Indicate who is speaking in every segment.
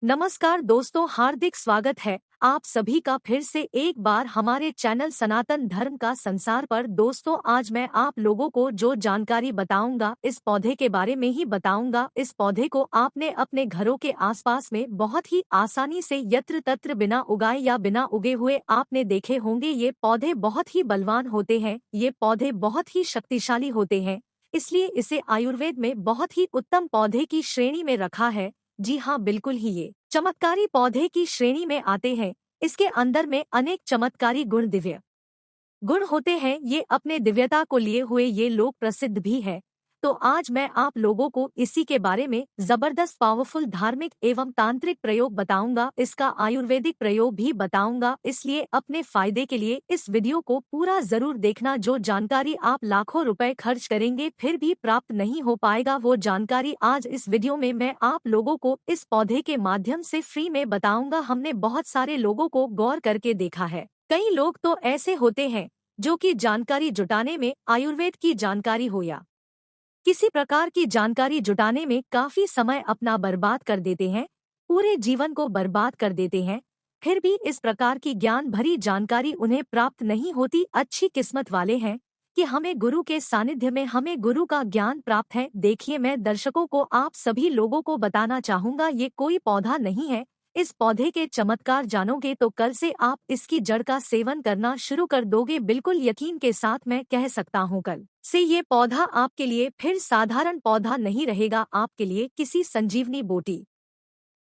Speaker 1: नमस्कार दोस्तों, हार्दिक स्वागत है आप सभी का फिर से एक बार हमारे चैनल सनातन धर्म का संसार पर। दोस्तों, आज मैं आप लोगों को जो जानकारी बताऊंगा इस पौधे के बारे में ही बताऊंगा। इस पौधे को आपने अपने घरों के आसपास में बहुत ही आसानी से यत्र तत्र बिना उगाए या बिना उगे हुए आपने देखे होंगे। ये पौधे बहुत ही बलवान होते हैं, ये पौधे बहुत ही शक्तिशाली होते हैं, इसलिए इसे आयुर्वेद में बहुत ही उत्तम पौधे की श्रेणी में रखा है। जी हाँ, बिल्कुल ही ये चमत्कारी पौधे की श्रेणी में आते हैं। इसके अंदर में अनेक चमत्कारी गुण, दिव्य गुण होते हैं। ये अपने दिव्यता को लिए हुए ये लोग प्रसिद्ध भी है। तो आज मैं आप लोगों को इसी के बारे में जबरदस्त पावरफुल धार्मिक एवं तांत्रिक प्रयोग बताऊंगा, इसका आयुर्वेदिक प्रयोग भी बताऊंगा। इसलिए अपने फायदे के लिए इस वीडियो को पूरा जरूर देखना। जो जानकारी आप लाखों रुपए खर्च करेंगे फिर भी प्राप्त नहीं हो पाएगा, वो जानकारी आज इस वीडियो में मैं आप लोगों को इस पौधे के माध्यम से फ्री में बताऊंगा। हमने बहुत सारे लोगों को गौर करके देखा है। कई लोग तो ऐसे होते हैं जो कि जानकारी जुटाने में, आयुर्वेद की जानकारी हो या किसी प्रकार की जानकारी जुटाने में काफी समय अपना बर्बाद कर देते हैं, पूरे जीवन को बर्बाद कर देते हैं, फिर भी इस प्रकार की ज्ञान भरी जानकारी उन्हें प्राप्त नहीं होती। अच्छी किस्मत वाले हैं कि हमें गुरु के सानिध्य में हमें गुरु का ज्ञान प्राप्त है। देखिए, मैं दर्शकों को, आप सभी लोगों को बताना चाहूंगा, ये कोई पौधा नहीं है। इस पौधे के चमत्कार जानोगे तो कल से आप इसकी जड़ का सेवन करना शुरू कर दोगे। बिल्कुल यकीन के साथ मैं कह सकता हूँ, कल से ये पौधा आपके लिए फिर साधारण पौधा नहीं रहेगा, आपके लिए किसी संजीवनी बूटी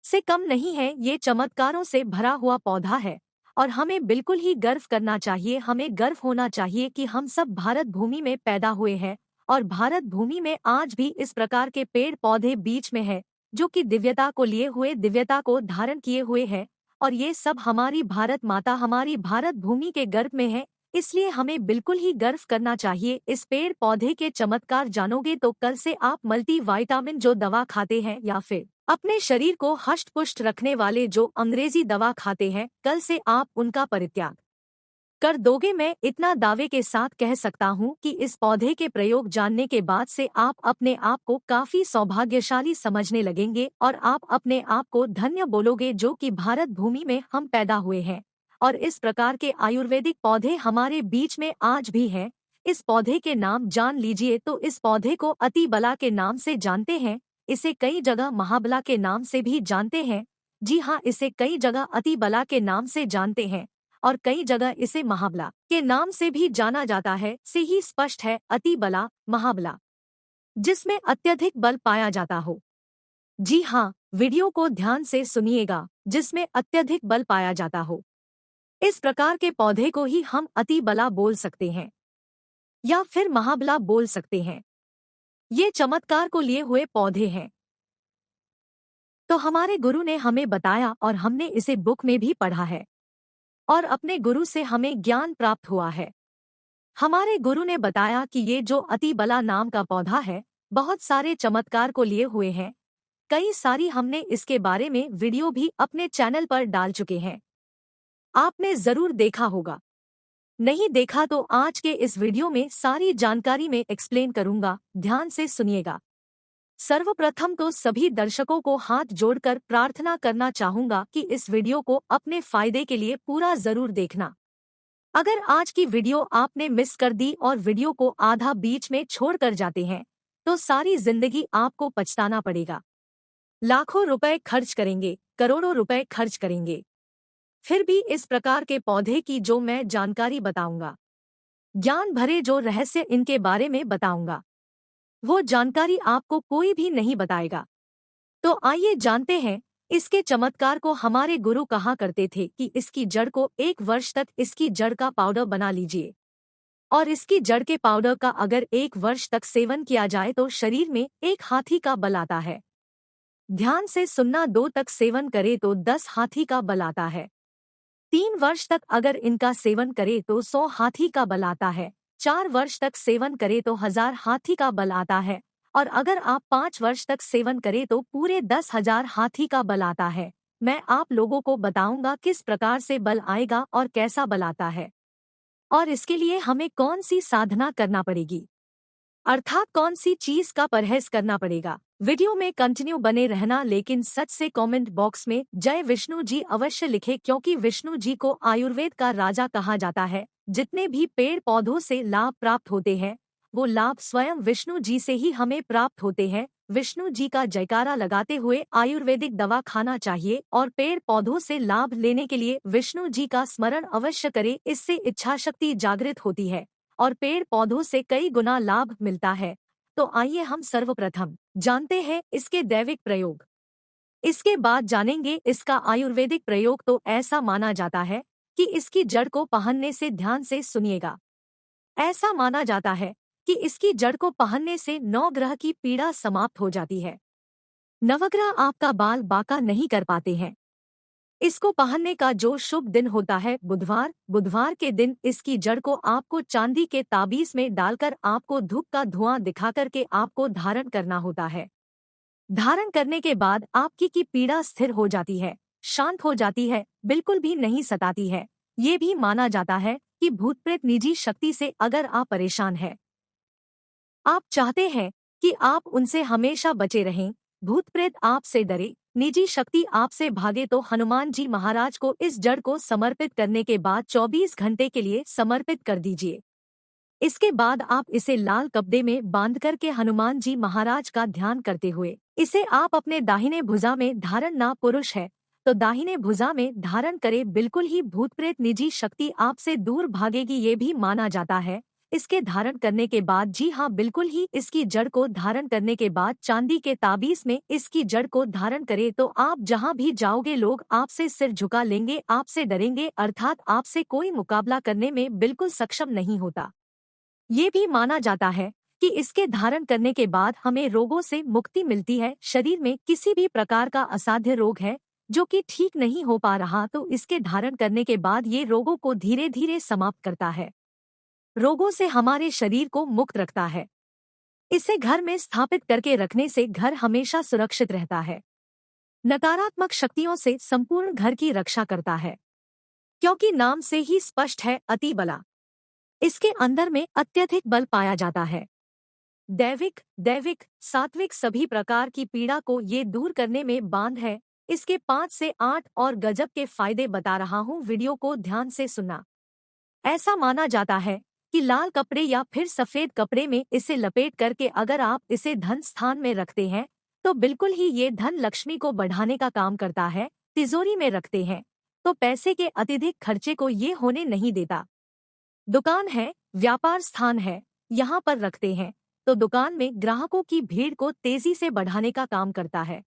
Speaker 1: से कम नहीं है। ये चमत्कारों से भरा हुआ पौधा है और हमें बिल्कुल ही गर्व करना चाहिए। हमें गर्व होना चाहिए कि हम सब भारत भूमि में पैदा हुए हैं और भारत भूमि में आज भी इस प्रकार के पेड़ पौधे बीच में है जो कि दिव्यता को लिए हुए, दिव्यता को धारण किए हुए है। और ये सब हमारी भारत माता, हमारी भारत भूमि के गर्भ में है, इसलिए हमें बिल्कुल ही गर्व करना चाहिए। इस पेड़ पौधे के चमत्कार जानोगे तो कल से आप मल्टी विटामिन जो दवा खाते हैं या फिर अपने शरीर को हष्ट पुष्ट रखने वाले जो अंग्रेजी दवा खाते हैं, कल से आप उनका परित्याग कर दोगे। मैं इतना दावे के साथ कह सकता हूँ कि इस पौधे के प्रयोग जानने के बाद से आप अपने आप को काफी सौभाग्यशाली समझने लगेंगे और आप अपने आप को धन्य बोलोगे जो कि भारत भूमि में हम पैदा हुए हैं। और इस प्रकार के आयुर्वेदिक पौधे हमारे बीच में आज भी हैं। इस पौधे के नाम जान लीजिए तो इस पौधे को अति बला के नाम से जानते हैं, इसे कई जगह महाबला के नाम से भी जानते हैं। जी हाँ, इसे कई जगह अति बला के नाम से जानते हैं और कई जगह इसे महाबला के नाम से भी जाना जाता है। से ही स्पष्ट है, अति बला, महाबला, जिसमें अत्यधिक बल पाया जाता हो। जी हाँ, वीडियो को ध्यान से सुनिएगा, जिसमें अत्यधिक बल पाया जाता हो। इस प्रकार के पौधे को ही हम अति बला बोल सकते हैं या फिर महाबला बोल सकते हैं। ये चमत्कार को लिए हुए पौधे हैं। तो हमारे गुरु ने हमें बताया और हमने इसे बुक में भी पढ़ा है और अपने गुरु से हमें ज्ञान प्राप्त हुआ है। हमारे गुरु ने बताया कि ये जो अति बला नाम का पौधा है बहुत सारे चमत्कार को लिए हुए हैं। कई सारी हमने इसके बारे में वीडियो भी अपने चैनल पर डाल चुके हैं, आपने जरूर देखा होगा। नहीं देखा तो आज के इस वीडियो में सारी जानकारी में एक्सप्लेन करूंगा, ध्यान से सुनिएगा। सर्वप्रथम तो सभी दर्शकों को हाथ जोड़कर प्रार्थना करना चाहूंगा कि इस वीडियो को अपने फायदे के लिए पूरा जरूर देखना। अगर आज की वीडियो आपने मिस कर दी और वीडियो को आधा बीच में छोड़कर जाते हैं तो सारी जिंदगी आपको पछताना पड़ेगा। लाखों रुपए खर्च करेंगे, करोड़ों रुपए खर्च करेंगे, फिर भी इस प्रकार के पौधे की जो मैं जानकारी बताऊंगा, ज्ञान भरे जो रहस्य इनके बारे में बताऊंगा, वो जानकारी आपको कोई भी नहीं बताएगा। तो आइए जानते हैं इसके चमत्कार को। हमारे गुरु कहा करते थे कि इसकी जड़ को 1 वर्ष तक इसकी जड़ का पाउडर बना लीजिए और इसकी जड़ के पाउडर का अगर 1 वर्ष तक सेवन किया जाए तो शरीर में 1 हाथी का बल आता है। ध्यान से सुनना, 2 तक सेवन करे तो 10 हाथी का बल आता है। 3 वर्ष तक अगर इनका सेवन करे तो 100 हाथी का बल आता है। 4 वर्ष तक सेवन करे तो 1000 हाथी का बल आता है और अगर आप 5 वर्ष तक सेवन करें तो पूरे 10,000 हाथी का बल आता है। मैं आप लोगों को बताऊंगा किस प्रकार से बल आएगा और कैसा बल आता है और इसके लिए हमें कौन सी साधना करना पड़ेगी, अर्थात कौन सी चीज का परहेज करना पड़ेगा। वीडियो में कंटिन्यू बने रहना, लेकिन सच से कमेंट बॉक्स में जय विष्णु जी अवश्य लिखें, क्योंकि विष्णु जी को आयुर्वेद का राजा कहा जाता है। जितने भी पेड़ पौधों से लाभ प्राप्त होते हैं वो लाभ स्वयं विष्णु जी से ही हमें प्राप्त होते हैं। विष्णु जी का जयकारा लगाते हुए आयुर्वेदिक दवा खाना चाहिए और पेड़ पौधों से लाभ लेने के लिए विष्णु जी का स्मरण अवश्य करें। इससे इच्छा शक्ति जागृत होती है और पेड़ पौधों से कई गुना लाभ मिलता है। तो आइए हम सर्वप्रथम जानते हैं इसके दैविक प्रयोग। इसके बाद जानेंगे इसका आयुर्वेदिक प्रयोग। तो ऐसा माना जाता है कि इसकी जड़ को पहनने से, ध्यान से सुनिएगा, ऐसा माना जाता है कि इसकी जड़ को पहनने से 9 ग्रह की पीड़ा समाप्त हो जाती है। नवग्रह आपका बाल बांका नहीं कर पाते हैं। इसको पहनने का जो शुभ दिन होता है बुधवार। बुधवार के दिन इसकी जड़ को आपको चांदी के ताबीज में डालकर आपको धूप का धुआं दिखाकर के आपको धारण करना होता है। धारण करने के बाद आपकी की पीड़ा स्थिर हो जाती है, शांत हो जाती है, बिल्कुल भी नहीं सताती है। ये भी माना जाता है कि भूत प्रेत निजी शक्ति से अगर आप परेशान हैं, आप चाहते हैं कि आप उनसे हमेशा बचे रहें, भूत प्रेत आपसे डरे, निजी शक्ति आपसे भागे, तो हनुमान जी महाराज को इस जड़ को समर्पित करने के बाद 24 घंटे के लिए समर्पित कर दीजिए। इसके बाद आप इसे लाल कपड़े में बांध करके हनुमान जी महाराज का ध्यान करते हुए इसे आप अपने दाहिने भुजा में धारण, ना पुरुष है तो दाहिने भुजा में धारण करे। बिल्कुल ही भूत प्रेत निजी शक्ति आपसे दूर भागेगी। ये भी माना जाता है इसके धारण करने के बाद, जी हाँ बिल्कुल ही, इसकी जड़ को धारण करने के बाद चांदी के ताबीज में इसकी जड़ को धारण करे तो आप जहाँ भी जाओगे लोग आपसे सिर झुका लेंगे, आपसे डरेंगे, अर्थात आपसे कोई मुकाबला करने में बिल्कुल सक्षम नहीं होता। ये भी माना जाता है कि इसके धारण करने के बाद हमें रोगों से मुक्ति मिलती है। शरीर में किसी भी प्रकार का असाध्य रोग है जो कि ठीक नहीं हो पा रहा, तो इसके धारण करने के बाद ये रोगों को धीरे धीरे समाप्त करता है, रोगों से हमारे शरीर को मुक्त रखता है। इसे घर में स्थापित करके रखने से घर हमेशा सुरक्षित रहता है, नकारात्मक शक्तियों से संपूर्ण घर की रक्षा करता है, क्योंकि नाम से ही स्पष्ट है अति बला। इसके अंदर में अत्यधिक बल पाया जाता है। दैविक, दैविक, सात्विक सभी प्रकार की पीड़ा को ये दूर करने में बांध है। इसके 5 से 8 और गजब के फायदे बता रहा हूँ, वीडियो को ध्यान से सुनना। ऐसा माना जाता है कि लाल कपड़े या फिर सफेद कपड़े में इसे लपेट करके अगर आप इसे धन स्थान में रखते हैं तो बिल्कुल ही ये धन लक्ष्मी को बढ़ाने का काम करता है। तिजोरी में रखते हैं तो पैसे के अत्यधिक खर्चे को ये होने नहीं देता। दुकान है, व्यापार स्थान है, यहाँ पर रखते हैं तो दुकान में ग्राहकों की भीड़ को तेजी से बढ़ाने का काम करता है।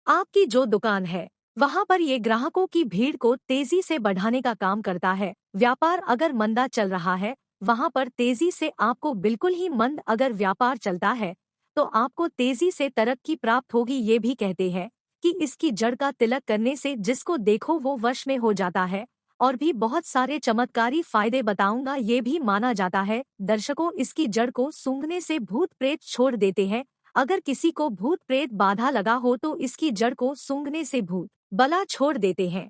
Speaker 1: आपकी जो दुकान है वहाँ पर ये ग्राहकों की भीड़ को तेजी से बढ़ाने का काम करता है। व्यापार अगर मंदा चल रहा है वहाँ पर तेजी से आपको, बिल्कुल ही मंद अगर व्यापार चलता है तो आपको तेजी से तरक्की प्राप्त होगी। ये भी कहते हैं कि इसकी जड़ का तिलक करने से जिसको देखो वो वश में हो जाता है। और भी बहुत सारे चमत्कारी फायदे बताऊंगा। ये भी माना जाता है दर्शकों, इसकी जड़ को सूंघने से भूत प्रेत छोड़ देते हैं। अगर किसी को भूत प्रेत बाधा लगा हो तो इसकी जड़ को सूंघने से भूत बला छोड़ देते हैं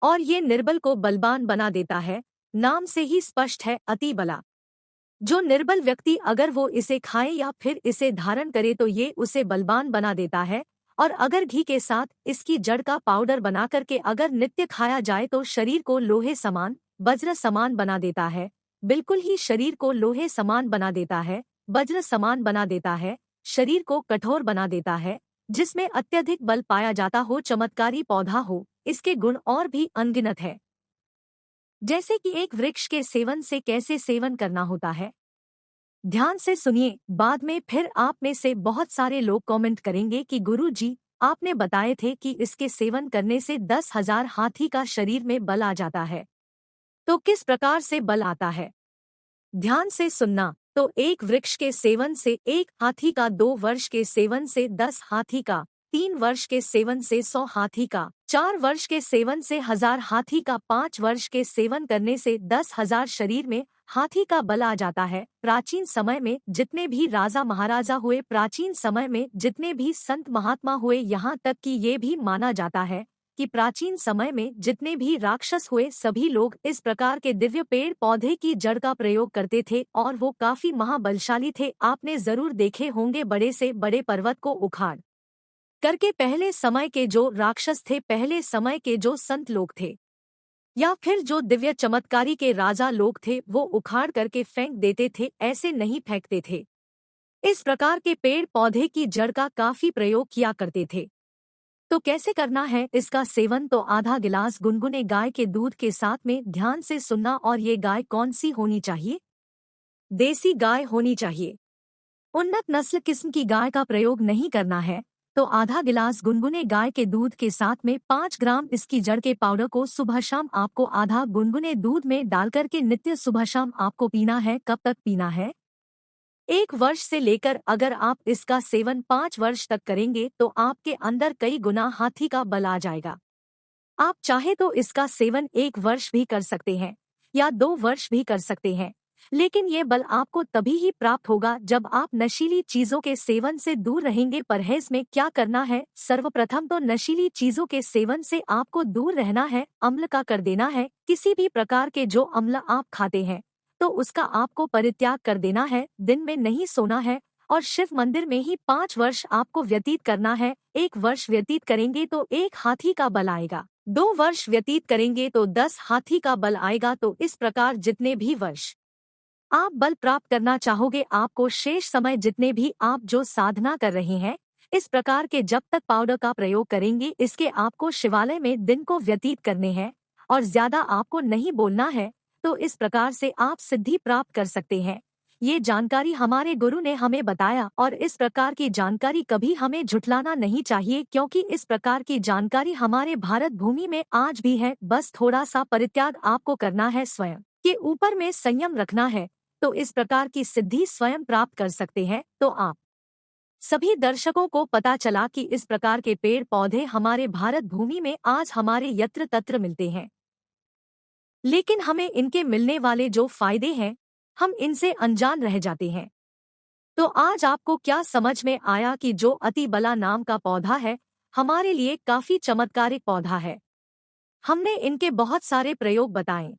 Speaker 1: और ये निर्बल को बलवान बना देता है। नाम से ही स्पष्ट है अति बला। जो निर्बल व्यक्ति अगर वो इसे खाए या फिर इसे धारण करे तो ये उसे बलवान बना देता है। और अगर घी के साथ इसकी जड़ का पाउडर बना करके अगर नित्य खाया जाए तो शरीर को लोहे समान, वज्र समान बना देता है। बिल्कुल ही शरीर को लोहे समान बना देता है, वज्र समान बना देता है, शरीर को कठोर बना देता है, जिसमें अत्यधिक बल पाया जाता हो, चमत्कारी पौधा हो। इसके गुण और भी अनगिनत है, जैसे कि एक वृक्ष के सेवन से कैसे सेवन करना होता है। ध्यान से सुनिए, बाद में फिर आप में से बहुत सारे लोग कमेंट करेंगे कि गुरुजी आपने बताए थे कि इसके सेवन करने से 10,000 हाथी का शरीर में बल आ जाता है, तो किस प्रकार से बल आता है? ध्यान से सुनना। तो एक वृक्ष के सेवन से 1 हाथी का, 2 वर्ष के सेवन से 10 हाथी का, 3 वर्ष के सेवन से 100 हाथी का, 4 वर्ष के सेवन से 1000 हाथी का, 5 वर्ष के सेवन करने से 10,000 शरीर में हाथी का बल आ जाता है। प्राचीन समय में जितने भी राजा महाराजा हुए, प्राचीन समय में जितने भी संत महात्मा हुए, यहाँ तक कि ये भी माना जाता है कि प्राचीन समय में जितने भी राक्षस हुए सभी लोग इस प्रकार के दिव्य पेड़ पौधे की जड़ का प्रयोग करते थे और वो काफी महाबलशाली थे। आपने जरूर देखे होंगे बड़े से बड़े पर्वत को उखाड़ करके पहले समय के जो राक्षस थे, पहले समय के जो संत लोग थे या फिर जो दिव्य चमत्कारी के राजा लोग थे, वो उखाड़ करके फेंक देते थे, ऐसे नहीं फेंकते थे। इस प्रकार के पेड़ पौधे की जड़ का काफी प्रयोग किया करते थे। तो कैसे करना है इसका सेवन? तो आधा गिलास गुनगुने गाय के दूध के साथ में ध्यान से सुनना। और ये गाय कौन सी होनी चाहिए? देसी गाय होनी चाहिए। उन्नत नस्ल किस्म की गाय का प्रयोग नहीं करना है। तो आधा गिलास गुनगुने गाय के दूध के साथ में 5 ग्राम इसकी जड़ के पाउडर को सुबह शाम आपको आधा गुनगुने दूध में डालकर के नित्य सुबह शाम आपको पीना है। कब तक पीना है? 1 वर्ष से लेकर अगर आप इसका सेवन 5 वर्ष तक करेंगे तो आपके अंदर कई गुना हाथी का बल आ जाएगा। आप चाहे तो इसका सेवन 1 वर्ष भी कर सकते हैं या 2 वर्ष भी कर सकते हैं, लेकिन ये बल आपको तभी ही प्राप्त होगा जब आप नशीली चीजों के सेवन से दूर रहेंगे। परहेज में क्या करना है? सर्वप्रथम तो नशीली चीजों के सेवन से आपको दूर रहना है, अम्ल का कर देना है। किसी भी प्रकार के जो अम्ल आप खाते हैं तो उसका आपको परित्याग कर देना है। दिन में नहीं सोना है और शिव मंदिर में ही 5 वर्ष आपको व्यतीत करना है। 1 वर्ष व्यतीत करेंगे तो 1 हाथी का बल आएगा, 2 वर्ष व्यतीत करेंगे तो 10 हाथी का बल आएगा। तो इस प्रकार जितने भी वर्ष आप बल प्राप्त करना चाहोगे, आपको शेष समय जितने भी आप जो साधना कर रहे हैं, इस प्रकार के जब तक पाउडर का प्रयोग करेंगे, इसके आपको शिवालय में दिन को व्यतीत करने हैं और ज्यादा आपको नहीं बोलना है। तो इस प्रकार से आप सिद्धि प्राप्त कर सकते हैं। ये जानकारी हमारे गुरु ने हमें बताया और इस प्रकार की जानकारी कभी हमें झुठलाना नहीं चाहिए, क्योंकि इस प्रकार की जानकारी हमारे भारत भूमि में आज भी है। बस थोड़ा सा परित्याग आपको करना है, स्वयं के ऊपर में संयम रखना है, तो इस प्रकार की सिद्धि स्वयं प्राप्त कर सकते हैं। तो आप सभी दर्शकों को पता चला कि इस प्रकार के पेड़ पौधे हमारे भारत भूमि में आज हमारे यत्र तत्र मिलते हैं, लेकिन हमें इनके मिलने वाले जो फायदे हैं हम इनसे अनजान रह जाते हैं। तो आज आपको क्या समझ में आया कि जो अति बला नाम का पौधा है हमारे लिए काफी चमत्कारिक पौधा है। हमने इनके बहुत सारे प्रयोग बताए।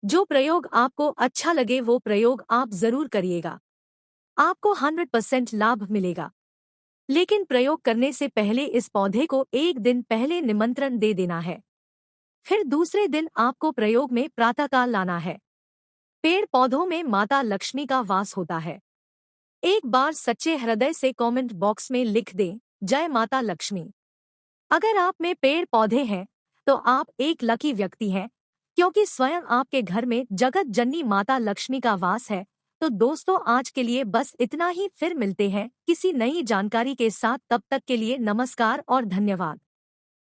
Speaker 1: जो प्रयोग आपको अच्छा लगे वो प्रयोग आप जरूर करिएगा, आपको 100% लाभ मिलेगा। लेकिन प्रयोग करने से पहले इस पौधे को 1 दिन पहले निमंत्रण दे देना है, फिर दूसरे दिन आपको प्रयोग में प्रातःकाल लाना है। पेड़ पौधों में माता लक्ष्मी का वास होता है। एक बार सच्चे हृदय से कमेंट बॉक्स में लिख दें, जय माता लक्ष्मी। अगर आप में पेड़ पौधे हैं तो आप एक लकी व्यक्ति हैं, क्योंकि स्वयं आपके घर में जगत जननी माता लक्ष्मी का वास है। तो दोस्तों आज के लिए बस इतना ही, फिर मिलते हैं किसी नई जानकारी के साथ। तब तक के लिए नमस्कार और धन्यवाद।